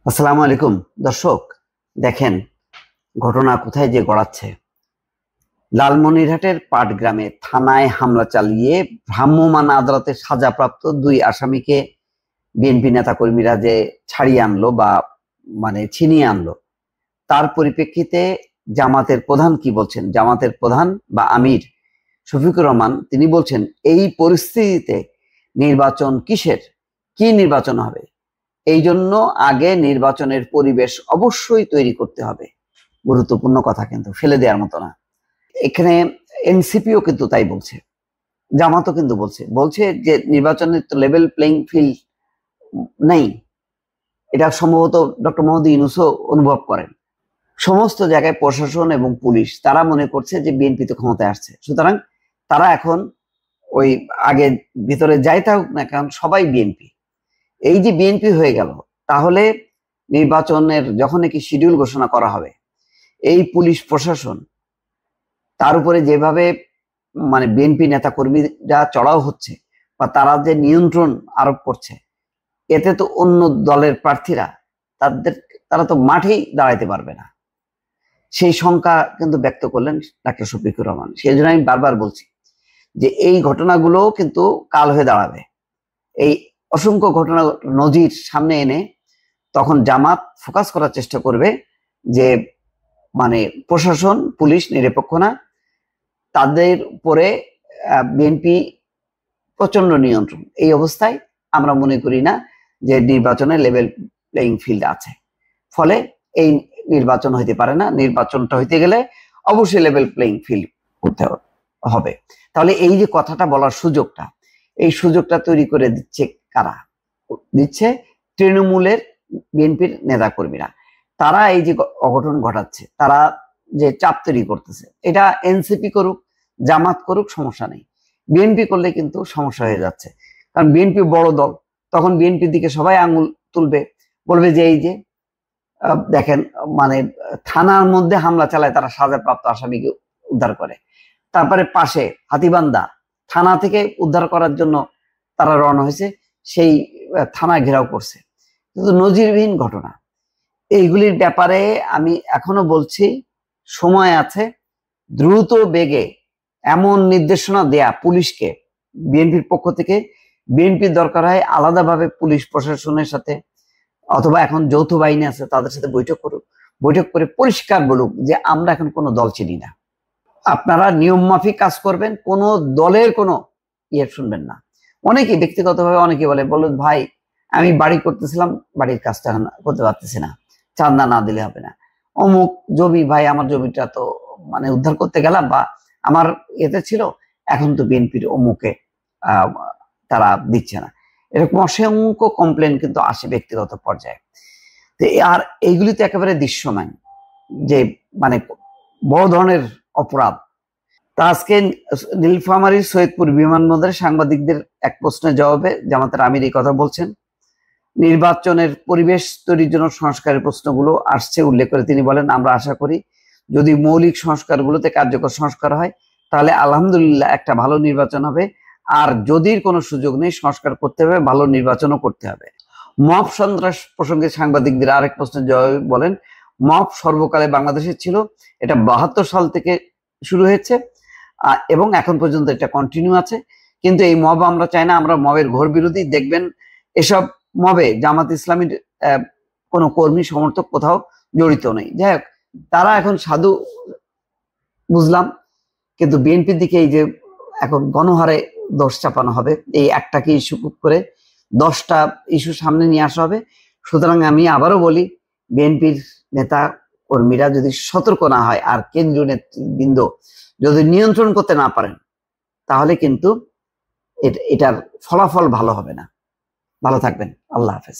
আসসালামু আলাইকুম দর্শক, দেখেন ঘটনা কোথায় যে গড়াচ্ছে। লালমনিরহাটের পাটগ্রামে থানায় হামলা চালিয়ে ভ্রাম্যমাণ আদালতে সাজাপ্রাপ্ত দুই আসামিকে বিএনপি নেতাকর্মীরা যে ছাড়িয়ে আনলো বা ছিনিয়ে আনলো, তার পরিপ্রেক্ষিতে জামাতের প্রধান কি বলছেন? জামাতের প্রধান বা আমির শফিকুর রহমান তিনি বলছেন, এই পরিস্থিতিতে নির্বাচন কিসের, কি নির্বাচন হবে? এই জন্য আগে নির্বাচনের পরিবেশ অবশ্যই তৈরি করতে হবে। গুরুত্বপূর্ণ কথা, কিন্তু ফেলে দেওয়ার মতো না। এখানে এনসিপিও কিন্তু তাই বলছে, জামাতও কিন্তু বলছে যে নির্বাচনের তো লেভেল প্লেইং ফিল্ড নেই। এটা সম্ভবত ডক্টর মোহাম্মদ ইউনূসও অনুভব করেন। সমস্ত জায়গায় প্রশাসন এবং পুলিশ তারা মনে করছে যে বিএনপি তো ক্ষমতায় আসছে, সুতরাং তারা এখন ওই আগে ভিতরে যাই থাকুক না, কারণ সবাই বিএনপি। এই যে বিএনপি হয়ে গেল, তাহলে নির্বাচনের যখন নাকি শিডিউল ঘোষণা করা হবে, এই পুলিশ প্রশাসন তার উপরে যেভাবে বিএনপি নেতা কর্মীরা চড়াও হচ্ছে বা তারা যে নিয়ন্ত্রণ আরোপ করছে, এতে তো অন্য দলের প্রার্থীরা তারা তো মাঠেই দাঁড়াইতে পারবে না। সেই শঙ্কা কিন্তু ব্যক্ত করলেন ডাক্তার শফিকুর রহমান। সেই জন্য আমি বারবার বলছি যে এই ঘটনাগুলো কিন্তু কাল হয়ে দাঁড়াবে। এই অসংখ্য ঘটনা নজির সামনে এনে তখন জামাত ফোকাস করার চেষ্টা করবে যে প্রশাসন পুলিশ নিরপেক্ষ না, তাদের উপরে বিএনপি প্রচন্ড নিয়ন্ত্রণ। এই অবস্থায় আমরা মনে করি না যে নির্বাচনে লেভেল প্লেইং ফিল্ড আছে, ফলে এই নির্বাচন হইতে পারে না। নির্বাচনটা হইতে গেলে অবশ্যই লেভেল প্লেইং ফিল্ড করতে হবে। তাহলে এই যে কথাটা বলার সুযোগটা, এই সুযোগটা তৈরি করে দিচ্ছে কারা? দিচ্ছে তৃণমূলের বিএনপির নেতা কর্মীরা। তারা এই যে অঘটন ঘটাচ্ছে, তারা যে চাপ তৈরি করতেছে, এটা এনসিপি করুক, জামাত করুক, সমস্যা নেই। বিএনপি করলে কিন্তু সমস্যা হয়ে যাচ্ছে, কারণ বিএনপি বড় দল। তখন বিএনপির দিকে সবাই আঙুল তুলবে, বলবে যে এই যে দেখেন থানার মধ্যে হামলা চালায় তারা সাজাপ্রাপ্ত আসামিকে উদ্ধার করে, তারপরে পাশে হাতীবান্ধা থানা থেকে উদ্ধার করার জন্য তারা রওনা হয়েছে, সেই থানা ঘেরাও করছে। কিন্তু নজিরবিহীন ঘটনা। এইগুলির ব্যাপারে আমি এখনো বলছি, সময় আছে। দ্রুত বেগে এমন নির্দেশনা দেয়া পুলিশকে, বিএনপির পক্ষ থেকে বিএনপির দরকার হয় আলাদাভাবে পুলিশ প্রশাসনের সাথে, অথবা এখন যৌথ বাহিনী আছে তাদের সাথে বৈঠক করুক, বৈঠক করে পরিষ্কার বলুক যে আমরা এখন কোনো দল চিনি না, আপনারা নিয়ম মাফিক কাজ করবেন, কোন দলের কোনো ইয়ে শুনবেন না। অনেকে ব্যক্তিগতভাবে অনেকে বলে ভাই আমি বাড়ি করতেছিলাম, বাড়ির কাজটা করতে পারতেছি না, চাঁদা না দিলে হবে না। অমুক জমি, ভাই আমার জমিটা তো উদ্ধার করতে গেলাম বা আমার এতে ছিল, এখন তো বিএনপির অমুকে তারা দিচ্ছে না। এরকম অসংখ্য কমপ্লেন কিন্তু আসে ব্যক্তিগত পর্যায়ে। তো আর এইগুলি তো একেবারে দৃশ্যমান, যে বড় ধরনের অপরাধ। তা আজকে নীলফামারীর সৈয়দপুর বিমানবন্দরে সাংবাদিকদের এক প্রশ্নের জবাবে জামাতের আমির এই কথা বলছেন। নির্বাচনের পরিবেশ তৈরির জন্য সংস্কারের প্রশ্নগুলো আসছে উল্লেখ করে তিনি বলেন, আমরা আশা করি যদি মৌলিক সংস্কারগুলোতে কার্যকর সংস্কার হয় তাহলে আলহামদুলিল্লাহ একটা ভালো নির্বাচন হবে। আর যদি কোনো সুযোগ নেই, সংস্কার করতে হবে, ভালো নির্বাচনও করতে হবে। মব সন্ত্রাস প্রসঙ্গে সাংবাদিকদের আরেক প্রশ্নের জবাবে বলেন, মব সর্বকালে বাংলাদেশে ছিল, এটা 72 সাল থেকে শুরু হয়েছে এবং এখন পর্যন্ত এটা কন্টিনিউ আছে। কিন্তু এই মব আমরা চাই না, আমরা মবের ঘোর বিরোধী। দেখবেন এসব মবে জামাত ইসলামীর কোনো কর্মী সমর্থক কোথাও জড়িত নেই। যাই হোক, তারা এখন সাধু বুঝলাম, কিন্তু বিএনপির দিকে এই যে এখন গণহারে দোষ চাপানো হবে, এই একটাকে ইস্যু করে 10টা ইস্যু সামনে নিয়ে আসা হবে। সুতরাং আমি আবারও বলি, বিএনপির নেতা কর্মীরা যদি সতর্ক না হয় আর কেন্দ্রীয় নেতৃবৃন্দ যদি নিয়ন্ত্রণ করতে না পারেন, তাহলে কিন্তু এটার ফলাফল ভালো হবে না। ভালো থাকবেন, আল্লাহ হাফেজ।